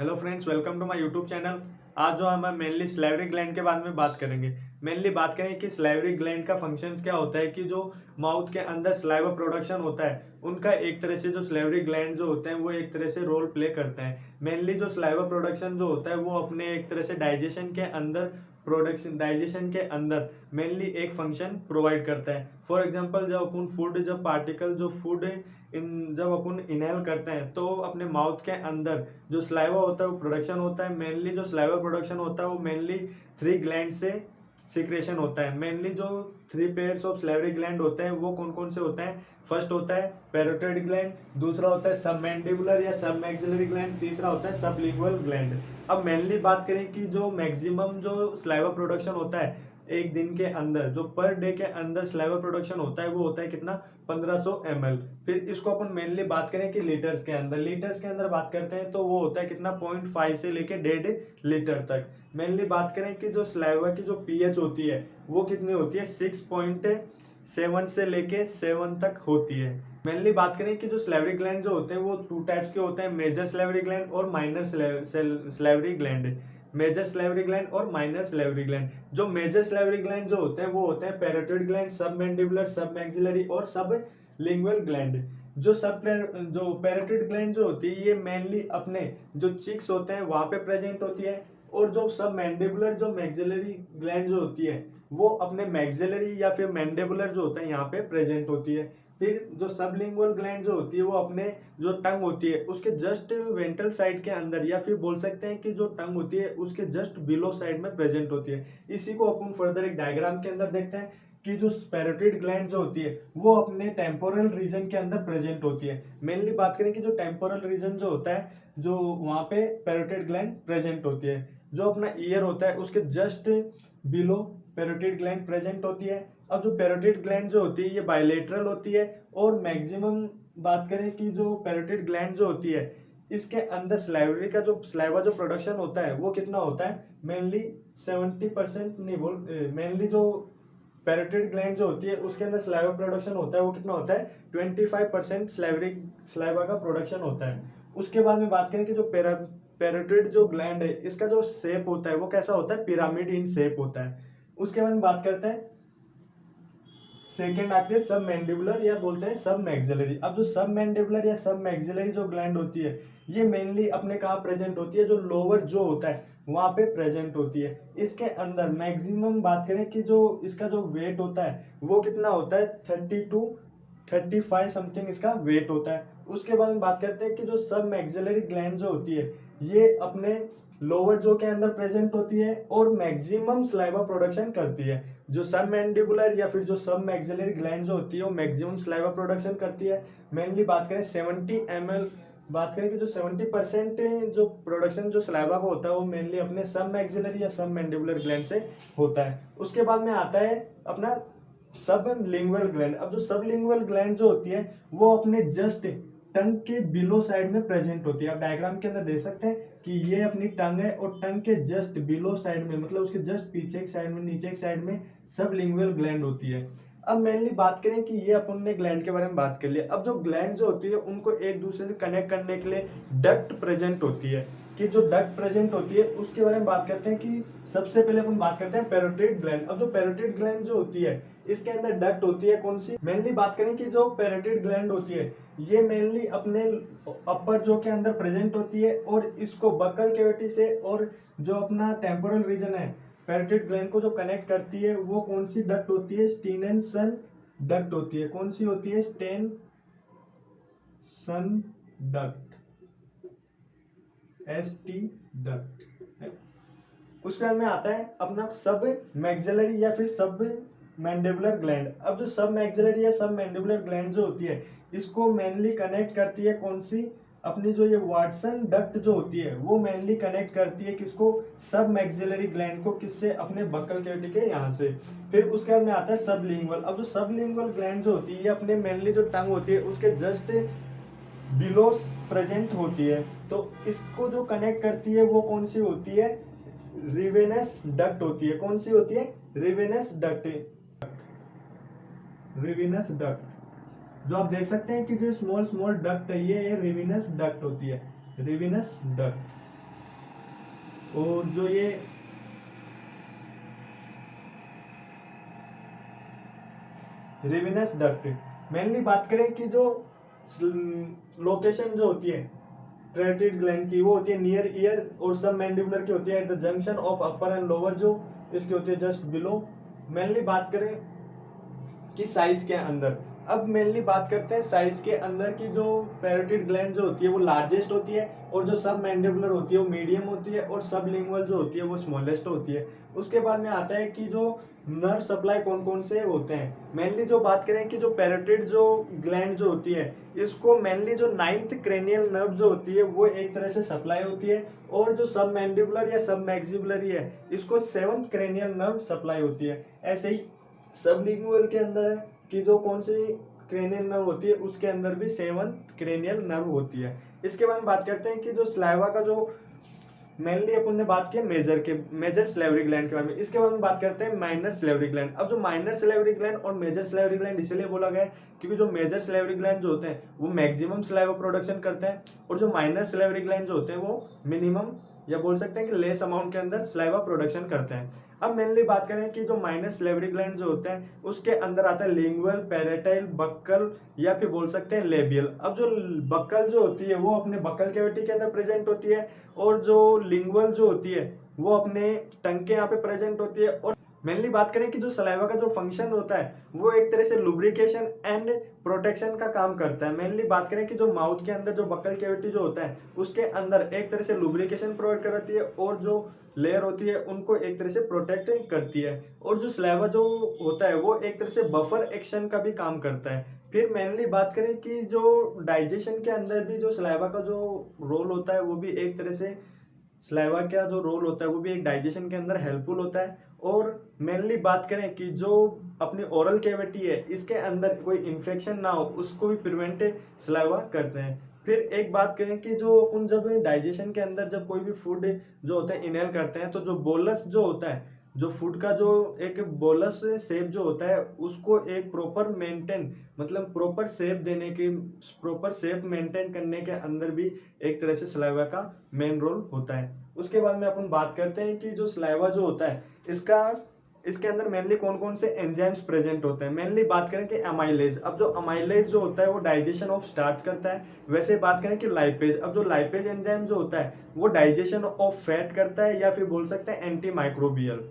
Hello friends, welcome to my YouTube channel. आज जो हम मेनली सलाइवरी ग्लैंड के बारे में बात करेंगे। मेनली बात करें कि सलाइवरी ग्लैंड का फंक्शंस क्या होता है, कि जो माउथ के अंदर सलाइवा प्रोडक्शन होता है उनका एक तरह से जो सलाइवरी ग्लैंड जो होते हैं वो एक तरह से रोल प्ले करते हैं। मेनली जो सलाइवा प्रोडक्शन जो होता है वो अपने एक तरह से डाइजेशन के अंदर मेनली एक फंक्शन प्रोवाइड करता है। फॉर एग्जांपल, जब पार्टिकल जो फूड जब अपन इनहेल करते हैं तो अपने माउथ के अंदर जो स्लाइवा होता है वो प्रोडक्शन होता है। मेनली जो स्लाइवा प्रोडक्शन होता है वो मेनली 3 ग्लैंड से सिक्रेशन होता है। मेनली जो 3 पेयर्स ऑफ स्लाइवरी ग्लैंड होते हैं वो कौन कौन से होते हैं। फर्स्ट होता है पैरोटिड ग्लैंड, दूसरा होता है सबमैंडिबुलर या सब मैक्सिलरी ग्लैंड, तीसरा होता है सबलिंगुअल ग्लैंड। अब मेनली बात करें कि जो मैक्सिमम जो स्लाइवा प्रोडक्शन होता है एक दिन के अंदर, जो पर डे के अंदर स्लाइवा प्रोडक्शन होता है वो होता है कितना, 1500 ml। फिर इसको अपन मेनली बात करें कि लीटर्स के अंदर बात करते हैं तो वो होता है कितना, 0.5 से लेके 1.5 लीटर तक। मेनली बात करें कि जो स्लाइवा की जो पीएच होती है वो कितनी होती है, 6.7 से लेके 7 तक होती है। मेनली बात करें कि जो स्लाइवरी ग्लैंड जो होते हैं वो 2 टाइप्स के होते हैं, मेजर स्लाइवरी ग्लैंड और minor salivary gland. Major salivary gland और माइनर स्लाइवरी ग्लैंड। जो मेजर स्लाइवरी ग्लैंड जो होते हैं वो होते हैं parotid gland, submandibular, submaxillary और सब लिंगुअल ग्लैंड। जो पैरोटिड ग्लैंड जो होती है ये मेनली अपने जो चिक्स होते हैं वहां पे प्रेजेंट होती है। और जो सब मैंडिबुलर जो मैक्सिलरी ग्लैंड जो होती है वो अपने मैक्सिलरी या फिर मैंडिबुलर जो होता है यहाँ पे प्रेजेंट होती है। फिर जो सबलिंगुअल ग्लैंड जो होती है वो अपने जो टंग होती है उसके जस्ट वेंट्रल साइड के अंदर, या फिर बोल सकते हैं कि जो टंग होती है उसके जस्ट बिलो साइड में प्रेजेंट होती है। इसी को अपन फर्दर एक डायग्राम के अंदर देखते हैं कि जो पैरोटिड ग्लैंड जो होती है वो अपने टेम्पोरल रीजन के अंदर प्रेजेंट होती है। मेनली बात करें कि जो टेम्पोरल रीजन जो होता है, जो वहां पे पैरोटिड ग्लैंड प्रेजेंट होती है। जो अपना ईयर होता है उसके just below parotid gland present होती है। अब जो पैरोटिड ग्लैंड जो होती है ये बायलेटरल होती है और मैक्सिमम बात करें कि जो पैरोटिड ग्लैंड जो होती है इसके अंदर स्लाइवरी का जो स्लाइवा जो प्रोडक्शन होता है वो कितना होता है, मेनली 70% नहीं बोल, मेनली जो पैरोटिड ग्लैंड जो होती है उसके अंदर स्लाइवा प्रोडक्शन होता है वो कितना होता है, 25% स्लाइवा का प्रोडक्शन होता है। उसके बाद में बात करें कि जो पैरोटिड जो ग्लैंड है इसका जो शेप होता है वो कैसा होता है, पिरामिड इन शेप होता है। उसके बाद में बात करते हैं, सेकेंड आती है सब मैंडिबुलर या बोलते हैं सब मैक्सिलरी। अब जो सब मैंडिबुलर या सब मैक्सिलरी जो ग्लैंड होती है ये मेनली अपने कहाँ प्रेजेंट होती है, जो लोअर जो होता है वहां पे प्रेजेंट होती है। इसके अंदर मैक्सिमम बात करें कि जो इसका जो वेट होता है वो कितना होता है, 30 to 35 समथिंग इसका वेट होता है। उसके बाद में बात करते हैं कि जो सब मैक्सिलरी ग्लैंड जो होती है ये अपने लोअर जो के अंदर प्रेजेंट होती है और मैक्सिमम स्लाइवा प्रोडक्शन करती है। जो सब मैंडिबुलर या फिर जो सब मैक्सिलरी ग्लैंड जो होती है वो मैक्सिमम स्लाइवा प्रोडक्शन करती है। मेनली बात करें 70 ml, बात करें कि जो 70% जो प्रोडक्शन जो स्लाइवा का होता है वो मेनली अपने सब मैक्सिलरी या सब मैंडिबुलर ग्लैंड से होता है। उसके बाद में आता है अपना सब लिंगुअल ग्लैंड। अब जो सब लिंगुअल ग्लैंड जो होती है वो अपने जस्ट टंग के बिलो साइड में प्रेजेंट होती है। आप डायग्राम के अंदर देख सकते हैं कि ये अपनी टंग है और टंग के जस्ट बिलो साइड में, मतलब उसके जस्ट पीछे की साइड में, नीचे की साइड में सब लिंगुअल ग्लैंड होती है। अब मेनली बात करें कि ये अपन ने ग्लैंड के बारे में बात कर लिया। अब जो ग्लैंड जो होती है उनको एक दूसरे से कनेक्ट करने के लिए डक्ट प्रेजेंट होती है। कि जो डक्ट प्रेजेंट होती है उसके बारे में बात करते हैं कि सबसे पहले अपन बात करते हैं पैरोटिड ग्लैंड। अब जो पैरोटिड ग्लैंड जो होती है इसके अंदर डक्ट होती है कौन सी, मेनली बात करें कि जो पैरोटिड ग्लैंड होती है ये मेनली अपने अपर जो के अंदर प्रेजेंट होती है और इसको बक्कल कैविटी से और जो अपना टेम्पोरल रीजन है पैरोटिड ग्लैंड को जो कनेक्ट करती है वो कौन सी डक्ट होती है, स्टीनेनसन डक्ट होती है। कौन सी होती है, स्टेनसन डक्ट, ST डक्ट। उसके बाद में आता है अपना सब मैक्सिलरी या फिर सब मैंडिबुलर ग्लैंड। अब जो सब मैक्सिलरी या सब मैंडिबुलर ग्लैंड जो होती है इसको मेनली कनेक्ट करती है कौन सी, अपनी जो ये वाटसन डक्ट जो होती है वो मेनली कनेक्ट करती है किसको, सब मैक्सिलरी ग्लैंड को, किससे, अपने बक्कल कैविटी के यहाँ से। फिर उसके बाद में आता है सबलिंगुअल। अब जो सबलिंगुअल ग्लैंड जो होती है ये अपने मेनली जो टंग होती है उसके जस्ट बिलो प्रेजेंट होती है। तो इसको जो कनेक्ट करती है वो कौन सी होती है, रिवेनस डक्ट होती है। कौन सी होती है, रिवेनस डक्ट, रिवेनस डक्ट। जो आप देख सकते हैं कि जो स्मॉल स्मॉल डक्ट है ये रिवेनस डक्ट होती है, रिवेनस डक्ट। और जो ये रेविनस डक्ट, मेनली बात करें कि जो लोकेशन जो होती है पैराटाइड ग्लैंड की, वो होती है नियर ईयर, और सब मैंडिबुलर की होती है at the junction of upper and lower, जो इसकी होती है जस्ट बिलो। मेनली बात करें कि साइज के अंदर, अब मेनली बात करते हैं साइज के अंदर की, जो पैराटाइड ग्लैंड जो होती है वो लार्जेस्ट होती है, और जो सब मैंडिबुलर होती है वो मीडियम होती है, और सब लिंगुअल जो होती है वो स्मॉलेस्ट होती है। उसके बाद में आता है कि जो नर्व सप्लाई कौन कौन से होते हैं। मेनली जो बात करें कि जो पैराटाइड जो ग्लैंड जो होती है, इसको मेनली जो 9th क्रेनियल नर्व जो होती है वो एक तरह से सप्लाई होती है, और जो सब मैंडिबुलर या सब मैक्सिबुलरी है इसको 7th क्रेनियल नर्व सप्लाई होती है। ऐसे ही सबलिंगुअल के अंदर है कि जो कौन सी क्रेनियल नर्व होती है, उसके अंदर भी 7th क्रेनियल नर्व होती है। इसके बाद बात करते हैं कि जो स्लाइवा का जो मेनली अपन ने बात की मेजर सलेवरी ग्लैंड के बारे में। इसके बाद में बात करते हैं माइनर सलेवरी ग्लैंड। अब जो माइनर सलेवरी ग्लैंड और मेजर सलेवरी ग्लैंड इसलिए बोला गया है क्योंकि जो मेजर सलेवरी ग्लैंड जो होते हैं वो मैक्सिमम सलाइवा प्रोडक्शन करते हैं, और जो माइनर सलेवरी ग्लैंड जो होते हैं वो मिनिमम या बोल सकते हैं कि लेस अमाउंट के अंदर सलाइवा प्रोडक्शन करते हैं। अब मेनली बात करें कि जो माइनर सलेवरी ग्लैंड जो होते हैं उसके अंदर आता है लिंगुअल, पैरेटाइल, बक्कल या फिर बोल सकते हैं लेबियल। अब जो बक्कल जो होती है वो अपने बक्कल कैविटी के अंदर प्रेजेंट होती है, और जो लिंगुअल जो होती है वो अपने टंग के यहाँ पे प्रेजेंट होती है। और मेनली बात करें कि जो सलाइवा का जो फंक्शन होता है वो एक तरह से लुब्रिकेशन एंड प्रोटेक्शन का काम करता है। मेनली बात करें कि जो माउथ के अंदर जो बक्कल कैविटी जो होता है उसके अंदर एक तरह से लुब्रिकेशन प्रोवाइड करती है, और जो लेयर होती है उनको एक तरह से प्रोटेक्ट करती है। और जो सलाइवा जो होता है वो एक तरह से बफर एक्शन का भी काम करता है। फिर मेनली बात करें कि जो डाइजेशन के अंदर भी जो सलाइवा का जो रोल होता है वो भी एक तरह से, सलाइवा का जो रोल होता है वो भी एक डाइजेशन के अंदर हेल्पफुल होता है। और मेनली बात करें कि जो अपनी ओरल कैविटी है इसके अंदर कोई इन्फेक्शन ना हो उसको भी प्रिवेंट सलाइवा करते हैं। फिर एक बात करें कि जो उन जब डाइजेशन के अंदर जब कोई भी फूड जो होता है इनहेल करते हैं, तो जो बोलस जो होता है, जो फूड का जो एक बोलस शेप जो होता है उसको एक प्रॉपर मेंटेन, मतलब प्रॉपर शेप देने की, प्रॉपर शेप मेंटेन करने के अंदर भी एक तरह से सलाइवा का मेन रोल होता है। उसके बाद में अपन बात करते हैं कि जो सलाइवा जो होता है इसके अंदर मेनली कौन कौन से एंजाइम्स प्रेजेंट होते हैं। मेनली बात करें कि अमाइलेज। अब जो अमाइलेज जो होता है वो डाइजेशन ऑफ स्टार्च करता है। वैसे बात करें कि लाइपेज, अब जो लाइपेज एंजाइम जो होता है वो डाइजेशन ऑफ फैट करता है, या फिर बोल सकते हैं एंटी माइक्रोबियल।